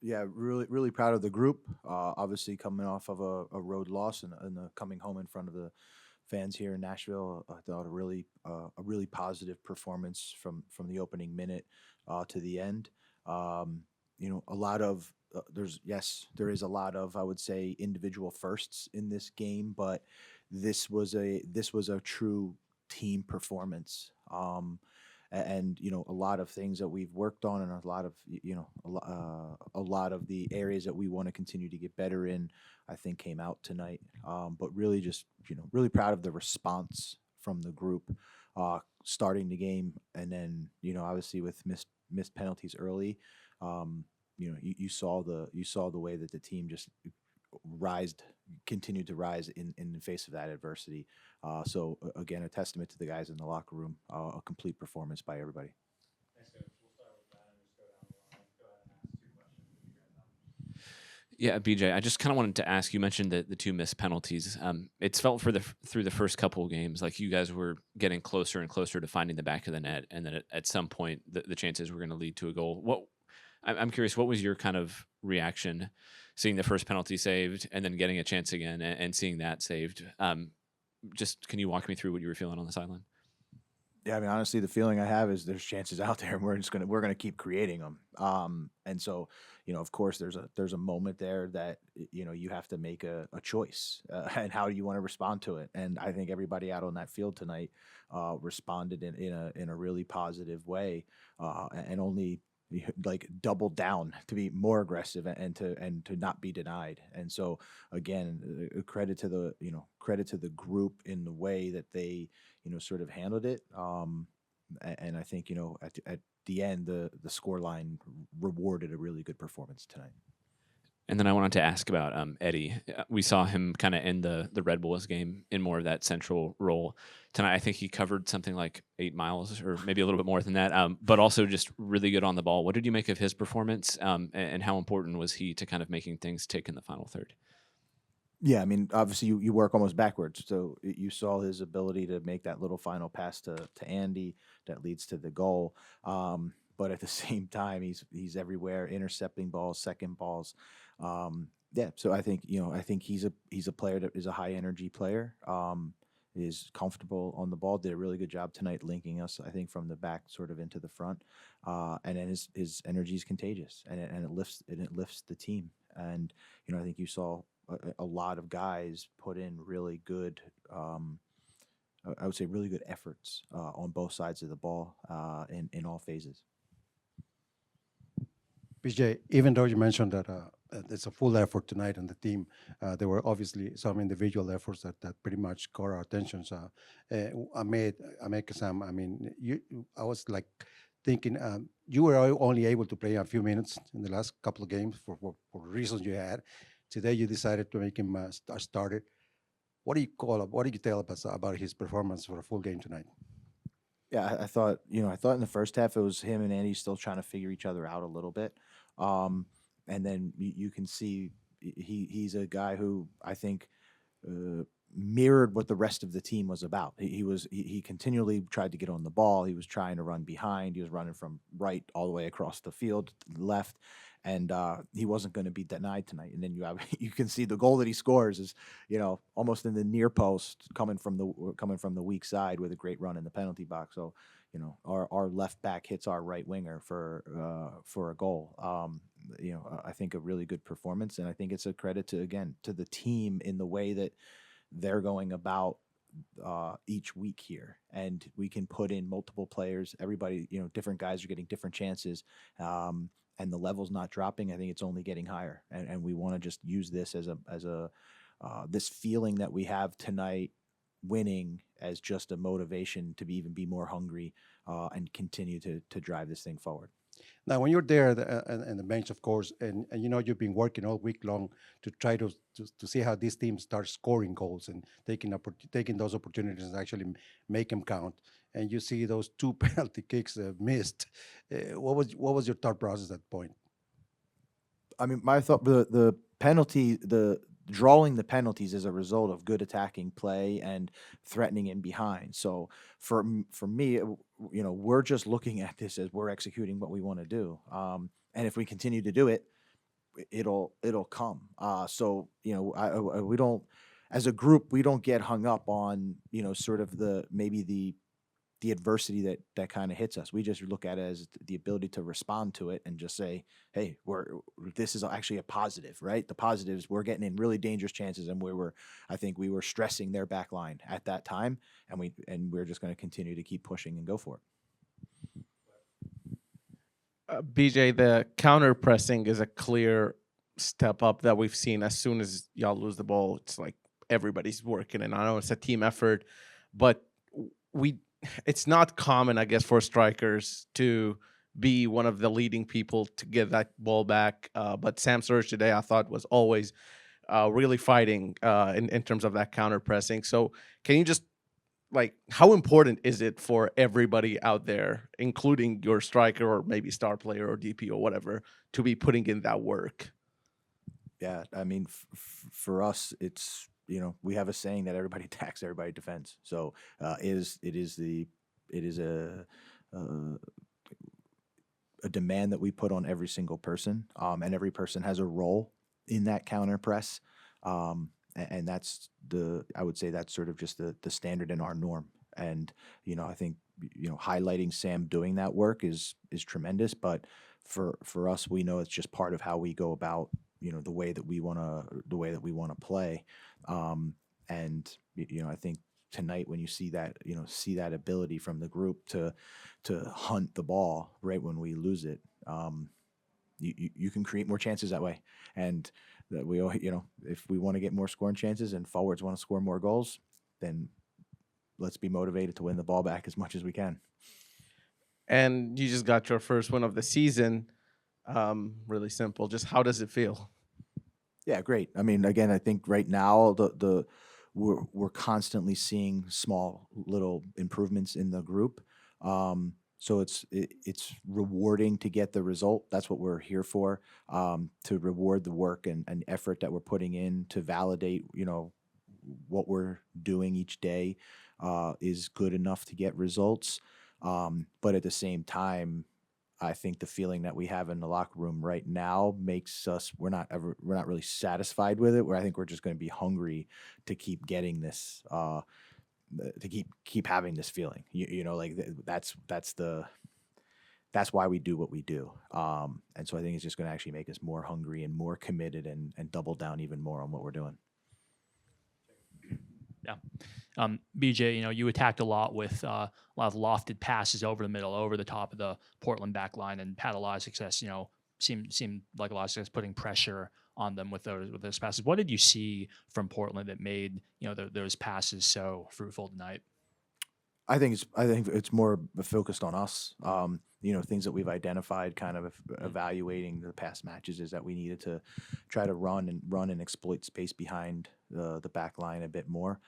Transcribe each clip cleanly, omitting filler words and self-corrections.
Yeah, really proud of the group. Obviously, coming off of a road loss and coming home in front of the fans here in Nashville, I thought a really positive performance from the opening minute to the end. Um, a lot of there is a lot of, I would say, individual firsts in this game, but this was a true team performance. And a lot of things that we've worked on, and a lot of a lot of the areas that we want to continue to get better in, I think, came out tonight. But really, just really proud of the response from the group, starting the game, and then obviously with missed penalties early. You saw the way that the team just rised continued to rise in the face of that adversity. Again, a testament to the guys in the locker room. A complete performance by everybody. Thanks, coach. We'll start with that and just go down the line. Go ahead and ask two questions if you guys have them. Yeah, BJ, I just kind of wanted to ask. You mentioned the two missed penalties. It's felt through the first couple of games like you guys were getting closer and closer to finding the back of the net, and then at some point the chances were going to lead to a goal. I'm curious, what was your kind of reaction seeing the first penalty saved and then getting a chance again and seeing that saved? Just can you walk me through what you were feeling on the sideline? Yeah, I mean, honestly, the feeling I have is there's chances out there, and we're gonna keep creating them. And so, of course, there's a moment there that you have to make a choice, and how do you want to respond to it. And I think everybody out on that field tonight responded in a really positive way, and only like doubled down to be more aggressive and to not be denied. And so again, credit to the group in the way that they sort of handled it. And I think at the end, the score line rewarded a really good performance tonight. And then I wanted to ask about Eddie. We saw him kind of end the Red Bulls game in more of that central role tonight. I think he covered something like 8 miles, or maybe a little bit more than that. But also just really good on the ball. What did you make of his performance? And how important was he to kind of making things tick in the final third? Yeah, I mean, obviously you work almost backwards. So you saw his ability to make that little final pass to Andy that leads to the goal. But at the same time, he's everywhere, intercepting balls, second balls. Yeah, so I think he's a player that is a high energy player. Is comfortable on the ball. Did a really good job tonight, linking us, I think, from the back sort of into the front. And then his energy is contagious, and it lifts the team. And I think you saw a lot of guys put in really good, I would say, really good efforts on both sides of the ball, in all phases. PJ, even though you mentioned that it's a full effort tonight on the team, there were obviously some individual efforts that pretty much caught our attention. So, Ahmed Kassam, I mean, I was like thinking you were only able to play a few minutes in the last couple of games for reasons you had. Today, you decided to make him a starter. What do you tell us about his performance for a full game tonight? Yeah, I thought in the first half it was him and Andy still trying to figure each other out a little bit. And then you can see he's a guy who I think uh, mirrored what the rest of the team was about. He continually tried to get on the ball. He was trying to run behind. He was running from right all the way across the field to the left, and he wasn't going to be denied tonight. And then you can see the goal that he scores is almost in the near post, coming from the weak side with a great run in the penalty box. So our left back hits our right winger for a goal. I think a really good performance, and I think it's a credit to the team in the way that they're going about each week here, and we can put in multiple players. Everybody, different guys are getting different chances, and the level's not dropping. I think it's only getting higher, and we want to just use this as a this feeling that we have tonight, winning, as just a motivation to even be more hungry, and continue to drive this thing forward. Now, when you're there and the bench, of course, and you've been working all week long to try to see how this team starts scoring goals and taking those opportunities and actually make them count. And you see those two penalty kicks missed. What was your thought process at that point? I mean, my thought, the penalty, the drawing the penalties is a result of good attacking play and threatening in behind. So for me, we're just looking at this as we're executing what we want to do. And if we continue to do it, it'll come. So we don't, as a group, we don't get hung up on sort of maybe the adversity that kind of hits us. We just look at it as the ability to respond to it and just say, hey, this is actually a positive, right? The positives, we're getting in really dangerous chances, and I think we were stressing their back line at that time, and we're just going to continue to keep pushing and go for it. BJ, the counter pressing is a clear step up that we've seen. As soon as y'all lose the ball, it's like everybody's working, and I know it's a team effort, but we it's not common, I guess, for strikers to be one of the leading people to get that ball back. But Sam Surge today, I thought, was always really fighting in terms of that counter pressing. So can you just how important is it for everybody out there, including your striker or maybe star player or DP or whatever, to be putting in that work? Yeah, I mean, for us, it's we have a saying that everybody attacks, everybody defends. So it is a demand that we put on every single person, and every person has a role in that counter press, and I would say that's sort of just the standard in our norm. And I think highlighting Sam doing that work is tremendous, but for us, we know it's just part of how we go about the way that we want to play, and I think tonight when you see that ability from the group to hunt the ball right when we lose it, you can create more chances that way. And that we all, if we want to get more scoring chances and forwards want to score more goals, then let's be motivated to win the ball back as much as we can. And you just got your first win of the season. Really simple. Just how does it feel? Yeah, great. I mean, again, I think right now we're constantly seeing small little improvements in the group. So it's rewarding to get the result. That's what we're here for, to reward the work and effort that we're putting in to validate, what we're doing each day is good enough to get results. But at the same time, I think the feeling that we have in the locker room right now makes us we're not really satisfied with it. Where I think we're just going to be hungry to keep getting this, to keep having this feeling. That's why we do what we do. And so I think it's just going to actually make us more hungry and more committed and double down even more on what we're doing. Yeah. BJ, you attacked a lot with a lot of lofted passes over the middle, over the top of the Portland back line, and had a lot of success, seemed like a lot of success putting pressure on them with those passes. What did you see from Portland that made, those passes so fruitful tonight? I think it's more focused on us. Things that we've identified, kind of evaluating the past matches, is that we needed to try to run and exploit space behind the back line a bit more.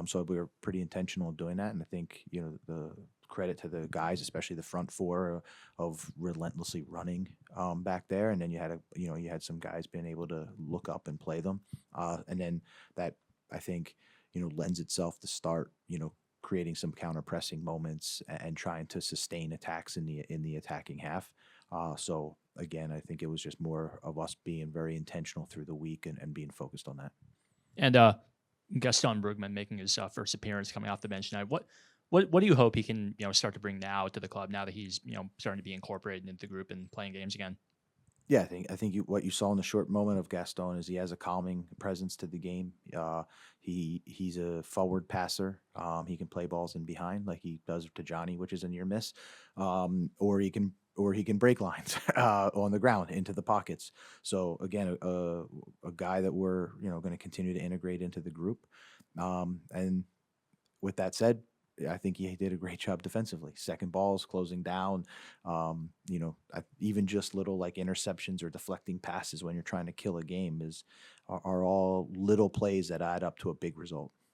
So we were pretty intentional in doing that, and I think the credit to the guys, especially the front four, of relentlessly running back there, and then you had some guys being able to look up and play them, and then that, I think, lends itself to start creating some counter pressing moments and trying to sustain attacks in the attacking half. So again, I think it was just more of us being very intentional through the week and being focused on that. And Gaston Brugman making his first appearance coming off the bench tonight. What do you hope he can start to bring now to the club, now that he's starting to be incorporated into the group and playing games again? Yeah, I think what you saw in the short moment of Gaston is he has a calming presence to the game. He's a forward passer. He can play balls in behind like he does to Johnny, which is a near miss, or he can break lines on the ground into the pockets. So again, a guy that we're going to continue to integrate into the group. And with that said, I think he did a great job defensively. Second balls, closing down, even just little like interceptions or deflecting passes when you're trying to kill a game are all little plays that add up to a big result.